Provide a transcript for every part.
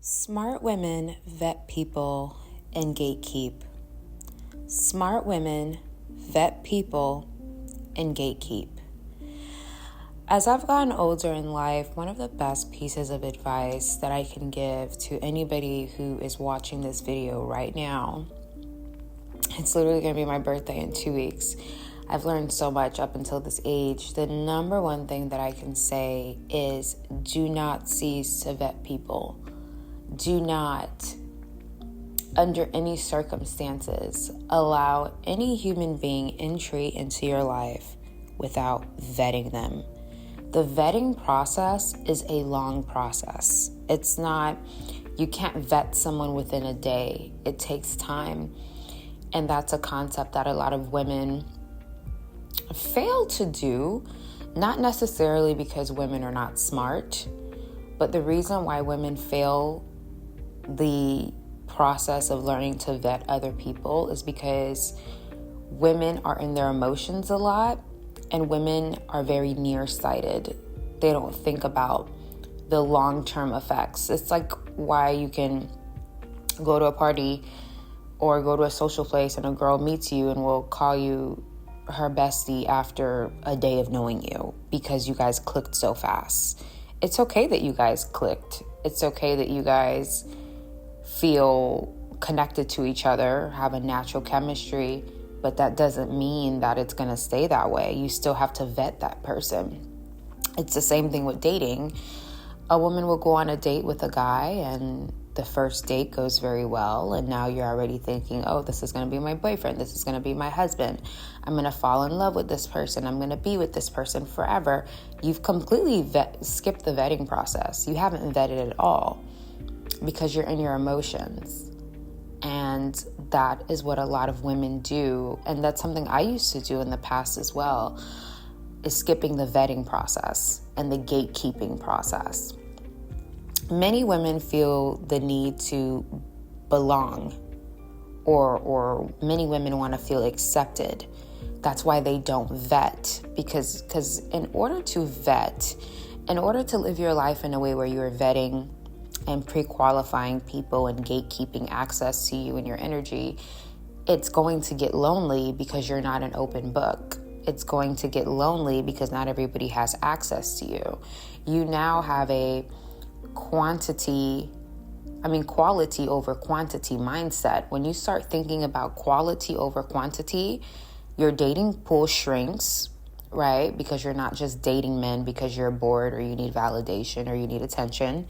Smart women vet people and gatekeep. Smart women vet people and gatekeep. As I've gotten older in life, one of the best pieces of advice that I can give to anybody who is watching this video right now, it's literally going to be my birthday in 2 weeks. I've learned so much up until this age. The number one thing that I can say is do not cease to vet people. Do not, under any circumstances, allow any human being entry into your life without vetting them. The vetting process is a long process. It's not, you can't vet someone within a day. It takes time. And that's a concept that a lot of women fail to do, not necessarily because women are not smart, but the reason why women fail the process of learning to vet other people is because women are in their emotions a lot, and women are very nearsighted. They don't think about the long-term effects. It's like why you can go to a party or go to a social place and a girl meets you and will call you her bestie after a day of knowing you because you guys clicked so fast. It's okay that you guys clicked. It's okay that you guys feel connected to each other, have a natural chemistry, but that doesn't mean that it's going to stay that way. You still have to vet that person. It's the same thing with dating. A woman will go on a date with a guy and the first date goes very well, and now you're already thinking, oh, this is going to be my boyfriend, this is going to be my husband, I'm going to fall in love with this person, I'm going to be with this person forever. You've completely skipped the vetting process. You haven't vetted at all because you're in your emotions. And that is what a lot of women do, and that's something I used to do in the past as well, is skipping the vetting process and the gatekeeping process. Many women feel the need to belong, or many women want to feel accepted. That's why they don't vet, because in order to vet, in order to live your life in a way where you're vetting and pre-qualifying people and gatekeeping access to you and your energy, it's going to get lonely because you're not an open book. It's going to get lonely because not everybody has access to you. You now have a quality over quantity mindset. When you start thinking about quality over quantity, your dating pool shrinks, right? Because you're not just dating men because you're bored or you need validation or you need attention.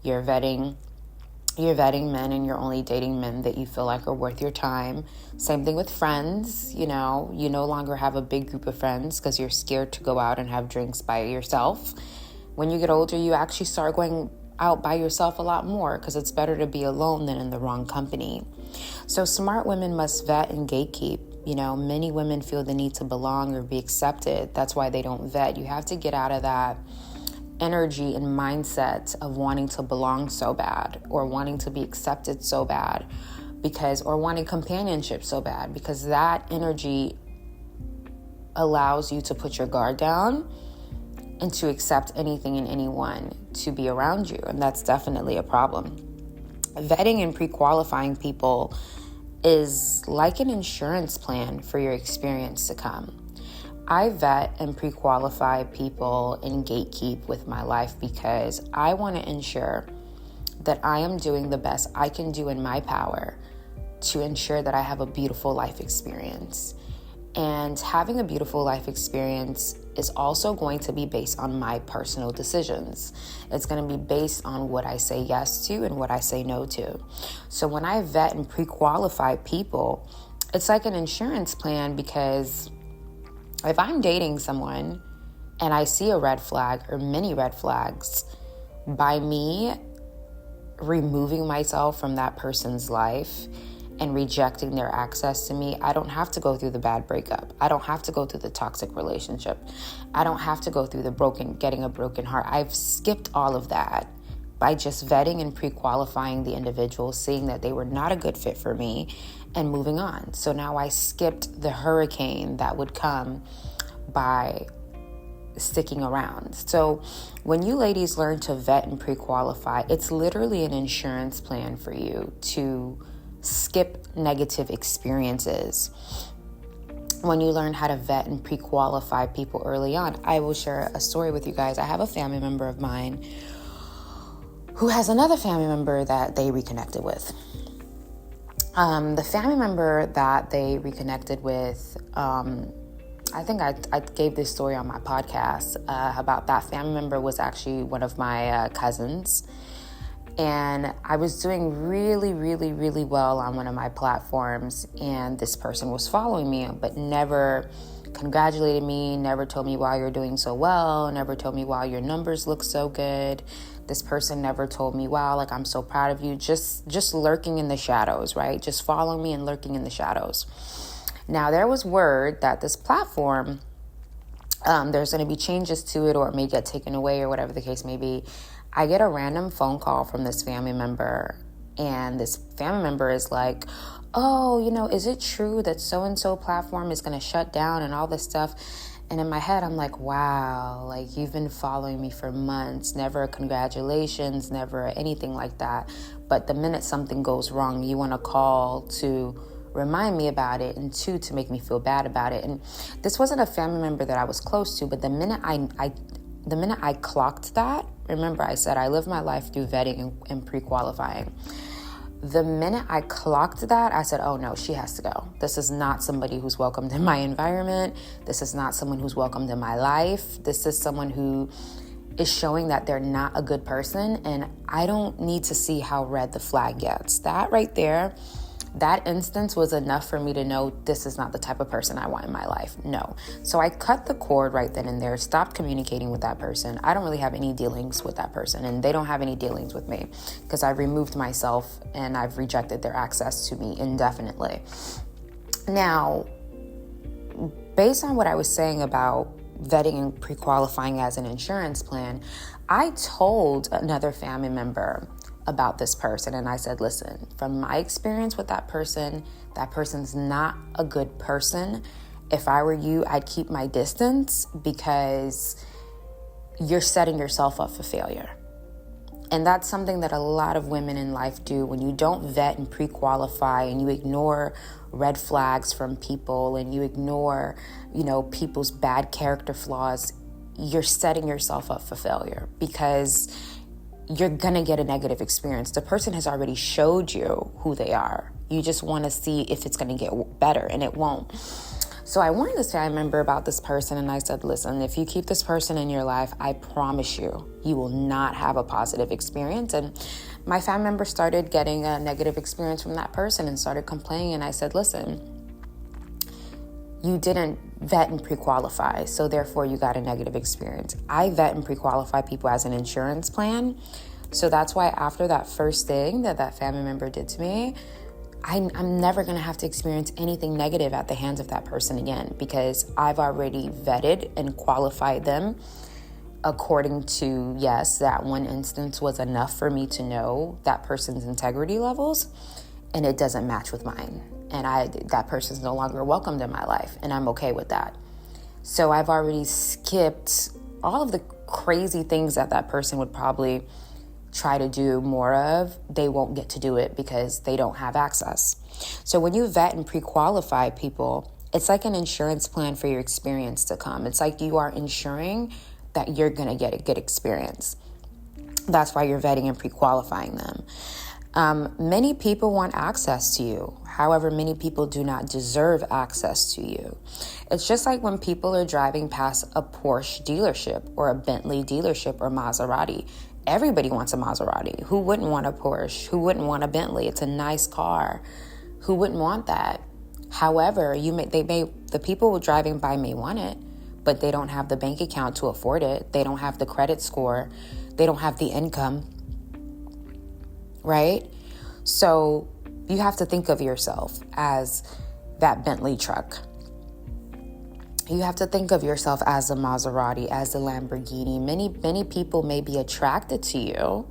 You're vetting men, and you're only dating men that you feel like are worth your time. Same thing with friends. You no longer have a big group of friends because you're scared to go out and have drinks by yourself. When you get older, you actually start going out by yourself a lot more because it's better to be alone than in the wrong company. So smart women must vet and gatekeep. Many women feel the need to belong or be accepted. That's why they don't vet. You have to get out of that energy and mindset of wanting to belong so bad, or wanting to be accepted so bad, or wanting companionship so bad, because that energy allows you to put your guard down and to accept anything and anyone to be around you. And that's definitely a problem. Vetting and pre-qualifying people is like an insurance plan for your experience to come. I vet and pre-qualify people and gatekeep with my life because I want to ensure that I am doing the best I can do in my power to ensure that I have a beautiful life experience. And having a beautiful life experience is also going to be based on my personal decisions. It's going to be based on what I say yes to and what I say no to. So when I vet and pre-qualify people, it's like an insurance plan, because if I'm dating someone and I see a red flag or many red flags, by me removing myself from that person's life and rejecting their access to me, I don't have to go through the bad breakup. I don't have to go through the toxic relationship. I don't have to go through getting a broken heart. I've skipped all of that by just vetting and pre-qualifying the individual, seeing that they were not a good fit for me, and moving on. So now I skipped the hurricane that would come by sticking around. So when you ladies learn to vet and pre-qualify, it's literally an insurance plan for you to skip negative experiences. When you learn how to vet and pre-qualify people early on, I will share a story with you guys. I have a family member of mine who has another family member that they reconnected with. The family member that they reconnected with, I think I gave this story on my podcast about that family member was actually one of my cousins. And I was doing really, really, really well on one of my platforms, and this person was following me, but never congratulated me, never told me why you're doing so well, never told me why your numbers look so good. This person never told me, wow, like, I'm so proud of you. Just lurking in the shadows, right? Just following me and lurking in the shadows. Now, there was word that this platform, there's going to be changes to it, or it may get taken away, or whatever the case may be. I get a random phone call from this family member, and this family member is like, oh, is it true that so-and-so platform is going to shut down and all this stuff? And in my head, I'm like, wow, like, you've been following me for months, never congratulations, never anything like that. But the minute something goes wrong, you want to call to remind me about it, and two, to make me feel bad about it. And this wasn't a family member that I was close to, but the minute I clocked that, remember I said I live my life through vetting and pre-qualifying. The minute I clocked that, I said, oh no, she has to go. This is not somebody who's welcomed in my environment. This is not someone who's welcomed in my life. This is someone who is showing that they're not a good person, and I don't need to see how red the flag gets. That right there, that instance was enough for me to know this is not the type of person I want in my life. No. So I cut the cord right then and there, stopped communicating with that person. I don't really have any dealings with that person, and they don't have any dealings with me, because I've removed myself and I've rejected their access to me indefinitely. Now, based on what I was saying about vetting and pre-qualifying as an insurance plan, I told another family member about this person, and I said, listen, from my experience with that person's not a good person. If I were you, I'd keep my distance, because you're setting yourself up for failure. And that's something that a lot of women in life do. When you don't vet and pre-qualify, and you ignore red flags from people, and you ignore, people's bad character flaws, you're setting yourself up for failure, because you're going to get a negative experience. The person has already showed you who they are. You just want to see if it's going to get better, and it won't. So I warned this family member about this person, and I said, listen, if you keep this person in your life, I promise you will not have a positive experience. And my family member started getting a negative experience from that person and started complaining. And I said, listen, you didn't vet and pre-qualify, so therefore you got a negative experience. I vet and pre-qualify people as an insurance plan. So that's why after that first thing that family member did to me, I'm never going to have to experience anything negative at the hands of that person again, because I've already vetted and qualified them according to, yes, that one instance was enough for me to know that person's integrity levels, and it doesn't match with mine. And that person's no longer welcomed in my life, and I'm okay with that. So I've already skipped all of the crazy things that person would probably try to do more of. They won't get to do it because they don't have access. So when you vet and pre-qualify people, it's like an insurance plan for your experience to come. It's like you are ensuring that you're going to get a good experience. That's why you're vetting and pre-qualifying them. Many people want access to you. However, many people do not deserve access to you. It's just like when people are driving past a Porsche dealership or a Bentley dealership or Maserati. Everybody wants a Maserati. Who wouldn't want a Porsche? Who wouldn't want a Bentley? It's a nice car. Who wouldn't want that? However, the people driving by may want it, but they don't have the bank account to afford it. They don't have the credit score. They don't have the income. Right? So you have to think of yourself as that Bentley truck. You have to think of yourself as a Maserati, as a Lamborghini. Many people may be attracted to you.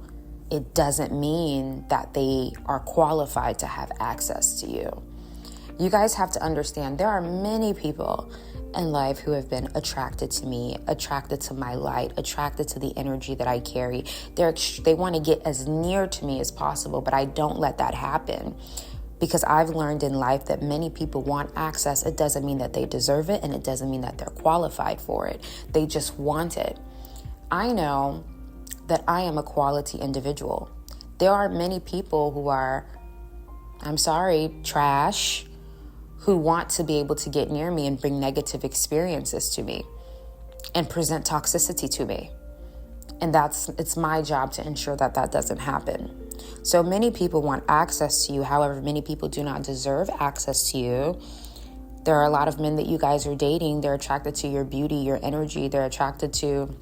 It doesn't mean that they are qualified to have access to you. You guys have to understand there are many people in life who have been attracted to me, attracted to my light, attracted to the energy that I carry. They want to get as near to me as possible, but I don't let that happen. Because I've learned in life that many people want access. It doesn't mean that they deserve it, and it doesn't mean that they're qualified for it. They just want it. I know that I am a quality individual. There are many people who are, I'm sorry, trash, who want to be able to get near me and bring negative experiences to me and present toxicity to me. And it's my job to ensure that that doesn't happen. So many people want access to you. However, many people do not deserve access to you. There are a lot of men that you guys are dating. They're attracted to your beauty, your energy. They're attracted to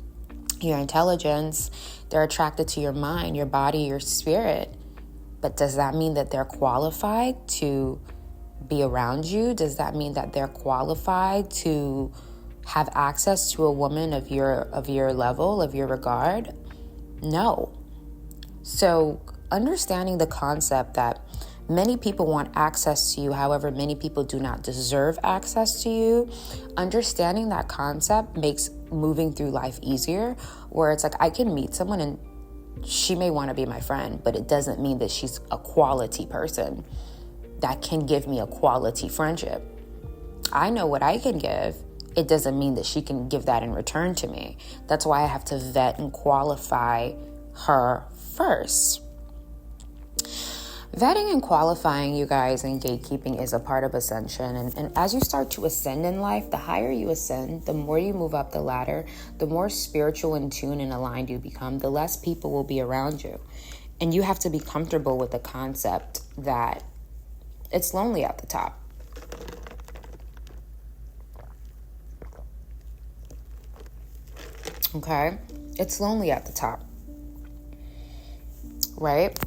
your intelligence. They're attracted to your mind, your body, your spirit. But does that mean that they're qualified to be around you? Does that mean that they're qualified to have access to a woman of your level, of your regard? No. So understanding the concept that many people want access to you, however, many people do not deserve access to you, understanding that concept makes moving through life easier, where it's like I can meet someone and she may want to be my friend, but it doesn't mean that she's a quality person that can give me a quality friendship. I know what I can give. It doesn't mean that she can give that in return to me. That's why I have to vet and qualify her first. Vetting and qualifying, you guys, and gatekeeping is a part of ascension. And as you start to ascend in life, the higher you ascend, the more you move up the ladder, the more spiritual in tune and aligned you become, the less people will be around you. And you have to be comfortable with the concept that it's lonely at the top. Okay? It's lonely at the top. Right?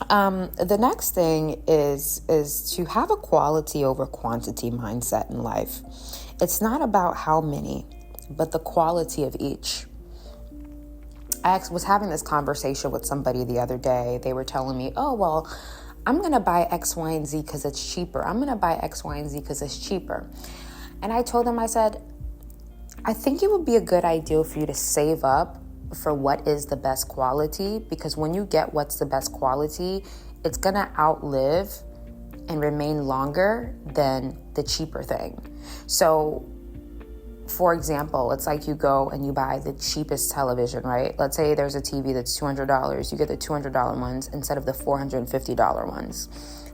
The next thing is to have a quality over quantity mindset in life. It's not about how many, but the quality of each. I was having this conversation with somebody the other day. They were telling me, oh, well, I'm going to buy X, Y, and Z because it's cheaper. I'm going to buy X, Y, and Z because it's cheaper. And I told them, I said, I think it would be a good idea for you to save up for what is the best quality, because when you get what's the best quality, it's going to outlive and remain longer than the cheaper thing. So, for example, it's like you go and you buy the cheapest television, right? Let's say there's a TV that's $200. You get the $200 ones instead of the $450 ones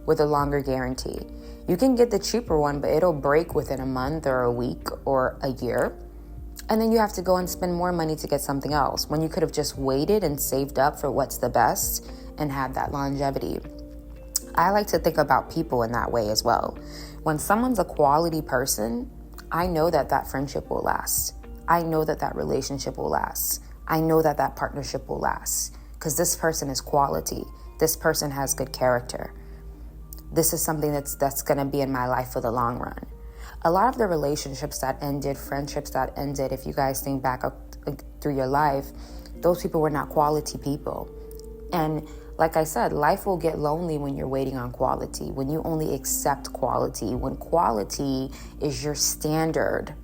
with a longer guarantee. You can get the cheaper one, but it'll break within a month or a week or a year. And then you have to go and spend more money to get something else when you could have just waited and saved up for what's the best and had that longevity. I like to think about people in that way as well. When someone's a quality person, I know that that friendship will last. I know that that relationship will last. I know that that partnership will last because this person is quality. This person has good character. This is something that's going to be in my life for the long run. A lot of the relationships that ended, friendships that ended, if you guys think back up through your life, those people were not quality people. And like I said, life will get lonely when you're waiting on quality, when you only accept quality, when quality is your standard.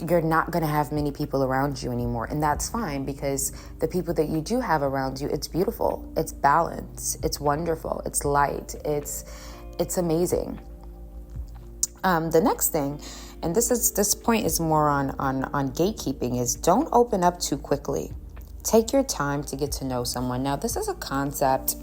You're not going to have many people around you anymore. And that's fine, because the people that you do have around you, it's beautiful, it's balanced, it's wonderful, it's light, it's amazing. The next thing, and this point is more on gatekeeping, is don't open up too quickly. Take your time to get to know someone. Now, this is a concept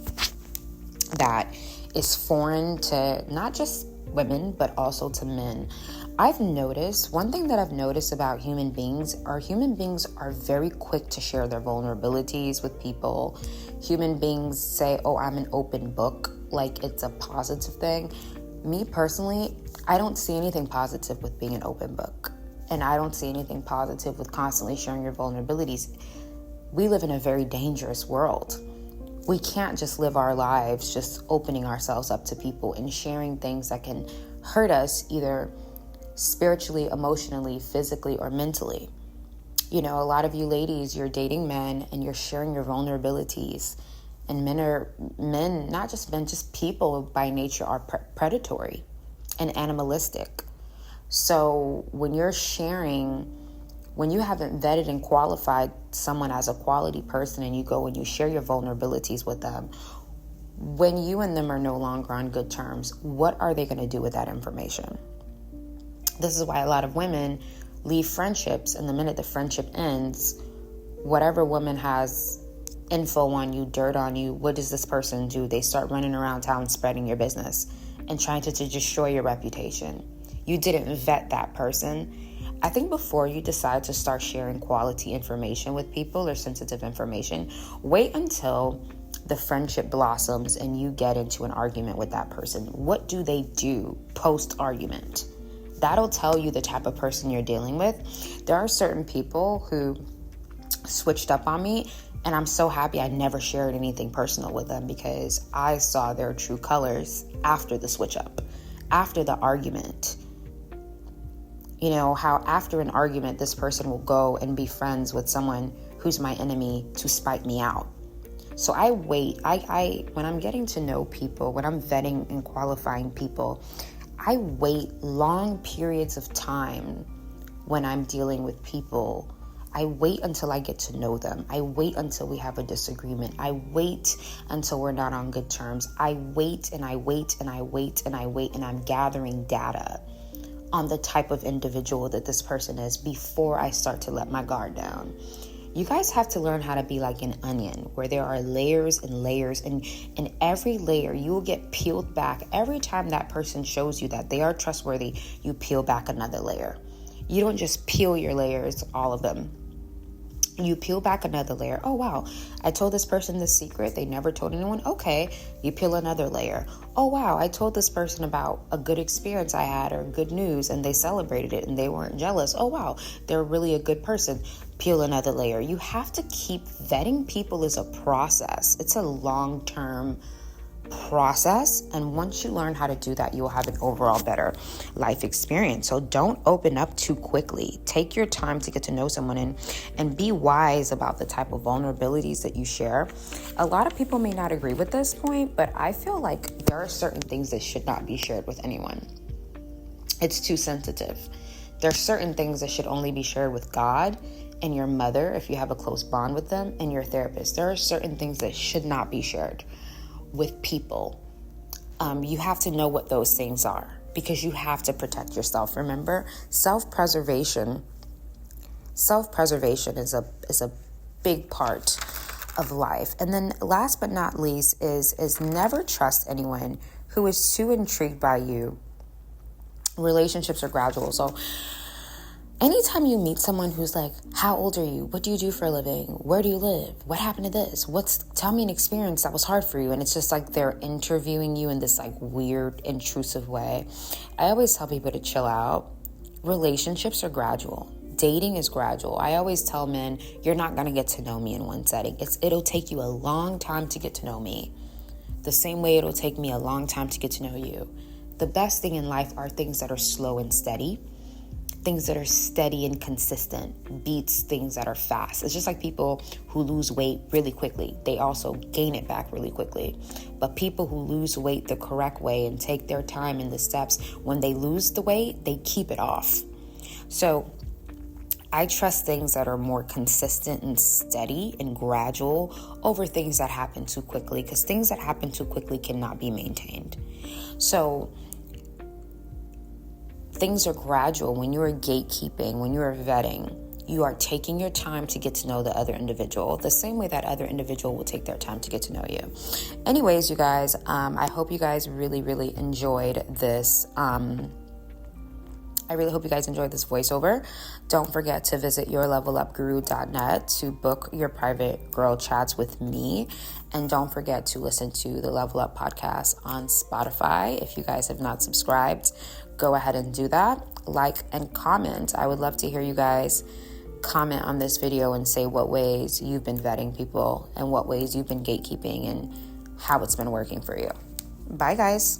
that is foreign to not just women, but also to men. One thing that I've noticed about human beings are very quick to share their vulnerabilities with people. Human beings say, oh, I'm an open book, like it's a positive thing. Me personally, I don't see anything positive with being an open book. And I don't see anything positive with constantly sharing your vulnerabilities. We live in a very dangerous world. We can't just live our lives just opening ourselves up to people and sharing things that can hurt us either spiritually, emotionally, physically, or mentally. You know, a lot of you ladies, you're dating men and you're sharing your vulnerabilities. And men, not just men, just people by nature are predatory and animalistic. So when you're sharing, when you haven't vetted and qualified someone as a quality person, and you go and you share your vulnerabilities with them, when you and them are no longer on good terms, what are they going to do with that information? This is why a lot of women leave friendships, and the minute the friendship ends, whatever woman has info on you, dirt on you, what does this person do? They start running around town spreading your business and trying to destroy your reputation. You didn't vet that person. I think before you decide to start sharing quality information with people or sensitive information, wait until the friendship blossoms and you get into an argument with that person. What do they do post-argument? That'll tell you the type of person you're dealing with. There are certain people who switched up on me, and I'm so happy I never shared anything personal with them, because I saw their true colors after the switch up, after the argument. You know, how after an argument, this person will go and be friends with someone who's my enemy to spite me out. So I wait. I when I'm getting to know people, when I'm vetting and qualifying people, I wait long periods of time when I'm dealing with people. I wait until I get to know them. I wait until we have a disagreement. I wait until we're not on good terms. I wait and I wait and I wait and I wait, and I'm gathering data on the type of individual that this person is before I start to let my guard down. You guys have to learn how to be like an onion, where there are layers and layers, and in every layer you will get peeled back. Every time that person shows you that they are trustworthy, you peel back another layer. You don't just peel your layers, all of them. You peel back another layer. Oh, wow, I told this person this secret. They never told anyone. Okay, you peel another layer. Oh, wow, I told this person about a good experience I had or good news, and they celebrated it and they weren't jealous. Oh, wow, they're really a good person. Peel another layer. You have to keep vetting people. Is a process. It's a long-term process, and once you learn how to do that, you will have an overall better life experience. So don't open up too quickly. Take your time to get to know someone, and be wise about the type of vulnerabilities that you share. A lot of people may not agree with this point, but I feel like there are certain things that should not be shared with anyone. It's too sensitive. There are certain things that should only be shared with God and your mother, if you have a close bond with them, and your therapist. There are certain things that should not be shared with people. You have to know what those things are, because you have to protect yourself. Remember, self-preservation is a big part of life. And then last but not least is never trust anyone who is too intrigued by you. Relationships are gradual. So anytime you meet someone who's like, how old are you? What do you do for a living? Where do you live? What happened to this? Tell me an experience that was hard for you. And it's just like they're interviewing you in this like weird, intrusive way. I always tell people to chill out. Relationships are gradual. Dating is gradual. I always tell men, you're not going to get to know me in one setting. It'll take you a long time to get to know me. The same way it'll take me a long time to get to know you. The best thing in life are things that are slow and steady. Things that are steady and consistent beats things that are fast. It's just like people who lose weight really quickly. They also gain it back really quickly. But people who lose weight the correct way and take their time in the steps, when they lose the weight, they keep it off. So I trust things that are more consistent and steady and gradual over things that happen too quickly, because things that happen too quickly cannot be maintained. So things are gradual. When you are gatekeeping, when you are vetting, you are taking your time to get to know the other individual, the same way that other individual will take their time to get to know you. Anyways, you guys, I hope you guys really, really enjoyed this. I really hope you guys enjoyed this voiceover. Don't forget to visit yourlevelupguru.net to book your private girl chats with me. And don't forget to listen to the Level Up podcast on Spotify. If you guys have not subscribed, go ahead and do that. Like and comment. I would love to hear you guys comment on this video and say what ways you've been vetting people and what ways you've been gatekeeping and how it's been working for you. Bye, guys.